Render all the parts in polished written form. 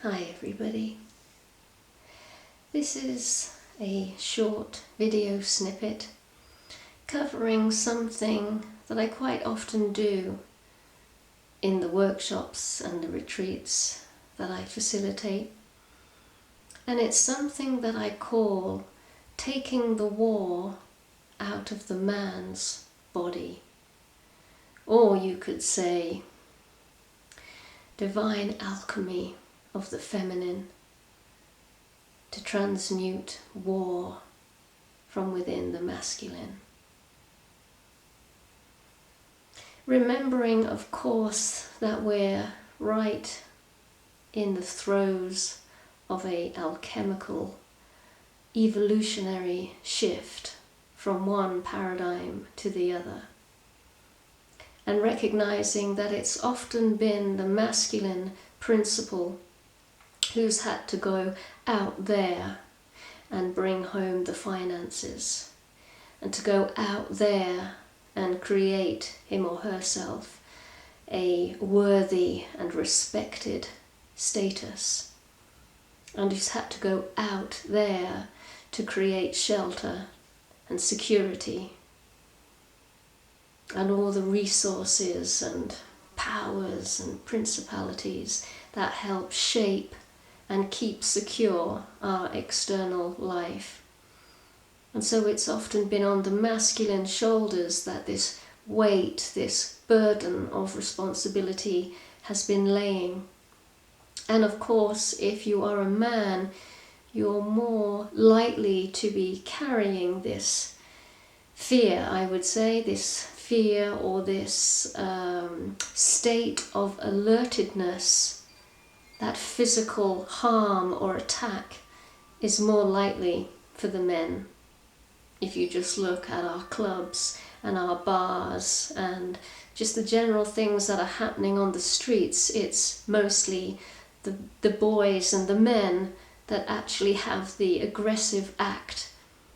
Hi everybody. This is a short video snippet covering something that I quite often do in the workshops and the retreats that I facilitate. And it's something that I call taking the war out of the man's body. Or you could say divine alchemy of the feminine, to transmute war from within the masculine. Remembering, of course, that we're right in the throes of an alchemical evolutionary shift from one paradigm to the other. And recognizing that it's often been the masculine principle who's had to go out there and bring home the finances, and to go out there and create him or herself a worthy and respected status, and who's had to go out there to create shelter and security and all the resources and powers and principalities that help shape and keep secure our external life. And so it's often been on the masculine shoulders that this weight, this burden of responsibility has been laying. And of course, if you are a man, you're more likely to be carrying this fear, I would say, this fear or this state of alertedness. That physical harm or attack is more likely for the men. If you just look at our clubs and our bars and just the general things that are happening on the streets, it's mostly the boys and the men that actually have the aggressive act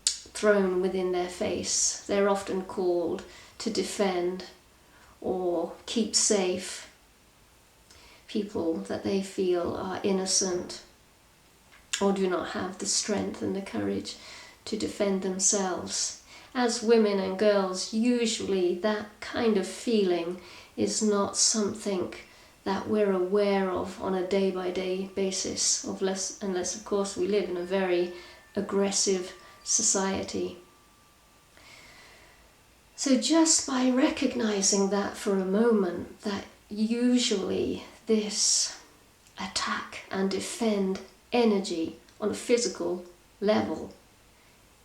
thrown within their face. They're often called to defend or keep safe people that they feel are innocent or do not have the strength and the courage to defend themselves. As women and girls, usually that kind of feeling is not something that we're aware of on a day-by-day basis, unless of course we live in a very aggressive society. So just by recognizing that for a moment, that usually this attack and defend energy on a physical level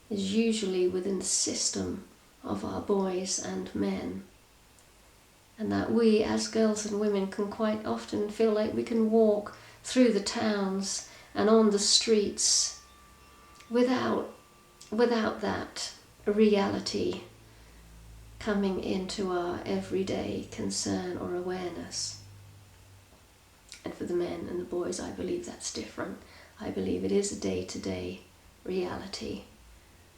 is usually within the system of our boys and men. And that we as girls and women can quite often feel like we can walk through the towns and on the streets without that reality coming into our everyday concern or awareness. And for the men and the boys, I believe that's different. I believe it is a day-to-day reality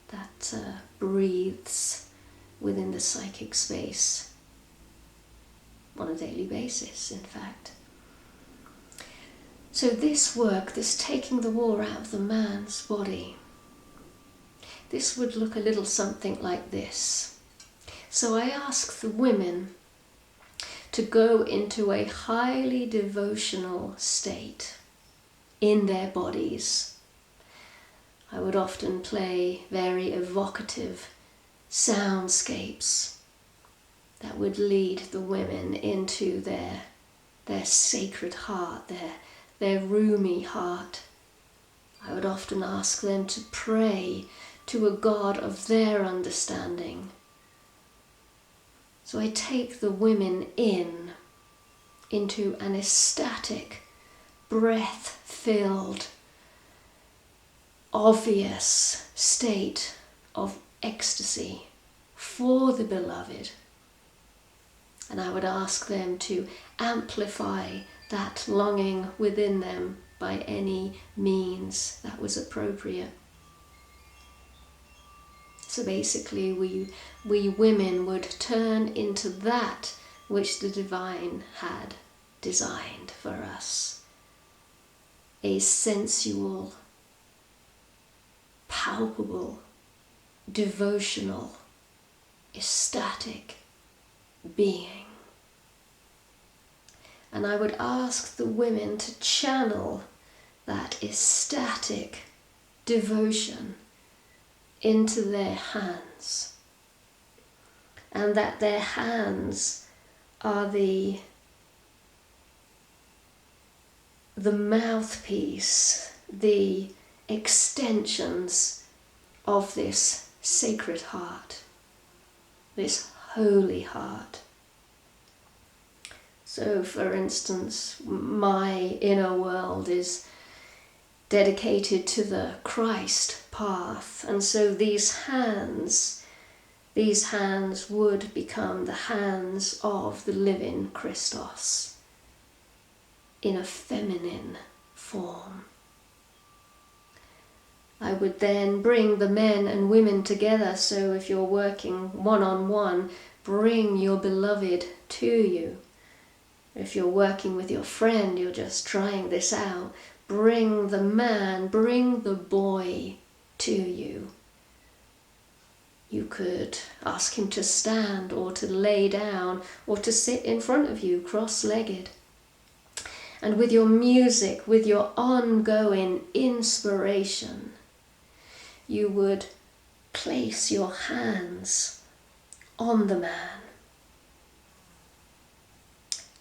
that breathes within the psychic space on a daily basis, in fact. So this work, this taking the war out of the man's body, this would look a little something like this. So I ask the women to go into a highly devotional state in their bodies. I would often play very evocative soundscapes that would lead the women into their sacred heart, their roomy heart. I would often ask them to pray to a God of their understanding. So I take the women into an ecstatic, breath-filled, obvious state of ecstasy for the beloved. And I would ask them to amplify that longing within them by any means that was appropriate. So basically we women would turn into that which the divine had designed for us. a sensual, palpable, devotional, ecstatic being. And I would ask the women to channel that ecstatic devotion into their hands, and that their hands are the mouthpiece, the extensions of this sacred heart, this holy heart. So, for instance, my inner world is dedicated to the Christ path, and so these hands would become the hands of the living Christos in a feminine form. I would then bring the men and women together, so if you're working one-on-one, bring your beloved to you. If you're working with your friend, you're just trying this out, bring the man, bring the boy to you. You could ask him to stand or to lay down or to sit in front of you cross-legged. And with your music, with your ongoing inspiration, you would place your hands on the man.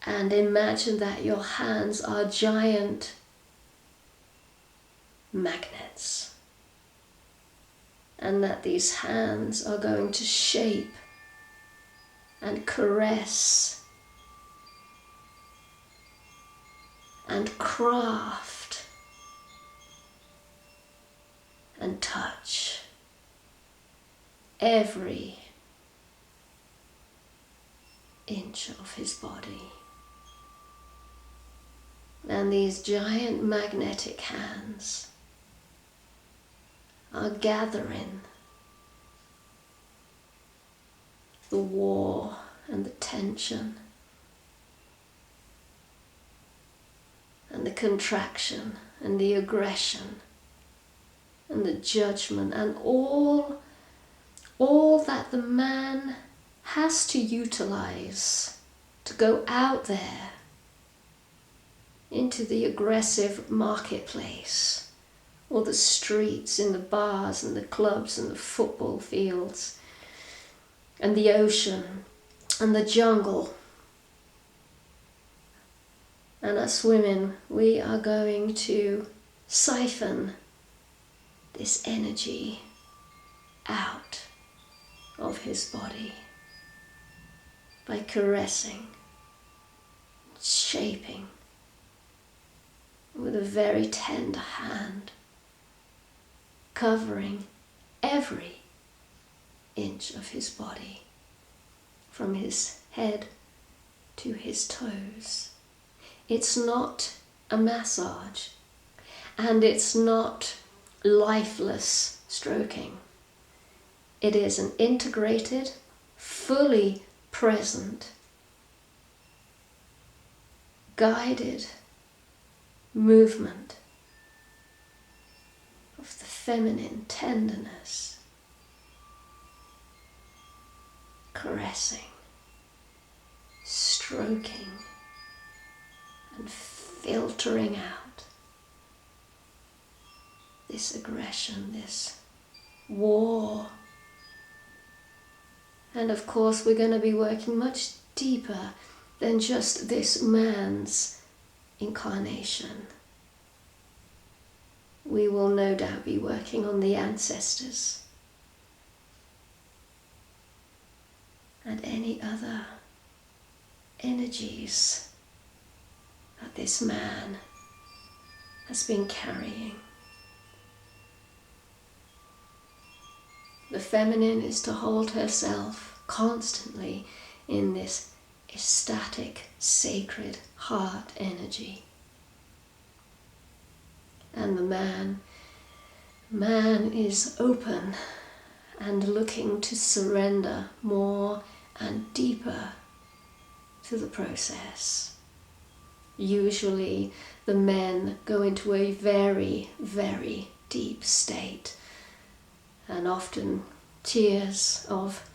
And imagine that your hands are giant magnets, and that these hands are going to shape and caress and craft and touch every inch of his body. And these giant magnetic hands are gathering the war and the tension and the contraction and the aggression and the judgment and all that the man has to utilize to go out there into the aggressive marketplace, or the streets, in the bars and the clubs and the football fields and the ocean and the jungle. And us women, we are going to siphon this energy out of his body by caressing, shaping with a very tender hand, covering every inch of his body, from his head to his toes. It's not a massage, and it's not lifeless stroking. It is an integrated, fully present, guided movement of the feminine tenderness, caressing, stroking, and filtering out this aggression, this war. And of course, we're going to be working much deeper than just this man's incarnation. We will no doubt be working on the ancestors and any other energies that this man has been carrying. The feminine is to hold herself constantly in this ecstatic, sacred heart energy. And the man is open and looking to surrender more and deeper to the process. Usually the men go into a very, very deep state, and often tears of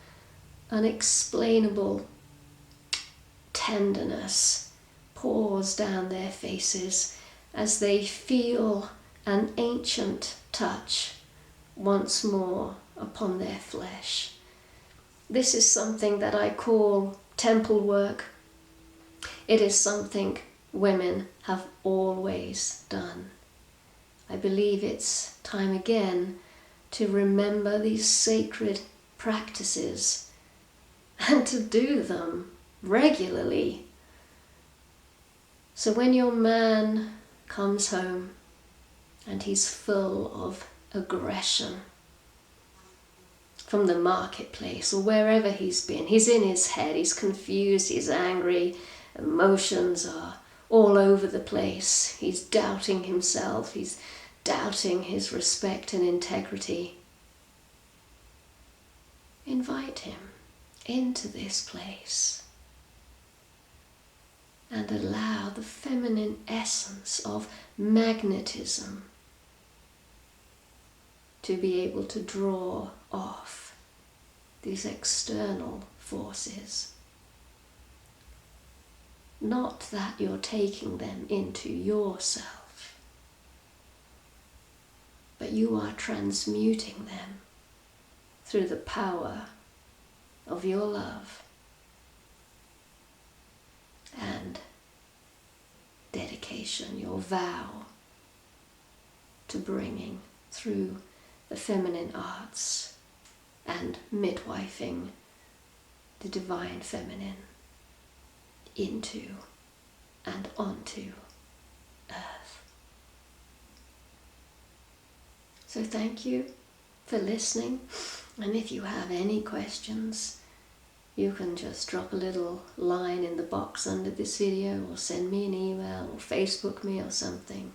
unexplainable tenderness pours down their faces as they feel an ancient touch once more upon their flesh. This is something that I call temple work. It is something women have always done. I believe it's time again to remember these sacred practices and to do them regularly. So when your man comes home and he's full of aggression from the marketplace or wherever he's been, he's in his head, he's confused, he's angry, emotions are all over the place, he's doubting himself, he's doubting his respect and integrity. Invite him into this place and allow the feminine essence of magnetism to be able to draw off these external forces. Not that you're taking them into yourself, but you are transmuting them through the power of your love and dedication, your vow to bringing through the feminine arts and midwifing the divine feminine into and onto earth. So thank you for listening, and if you have any questions, you can just drop a little line in the box under this video or send me an email or Facebook me or something.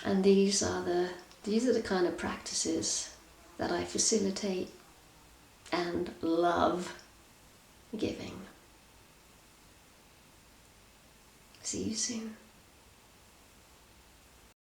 And these are the kind of practices that I facilitate and love giving. See you soon.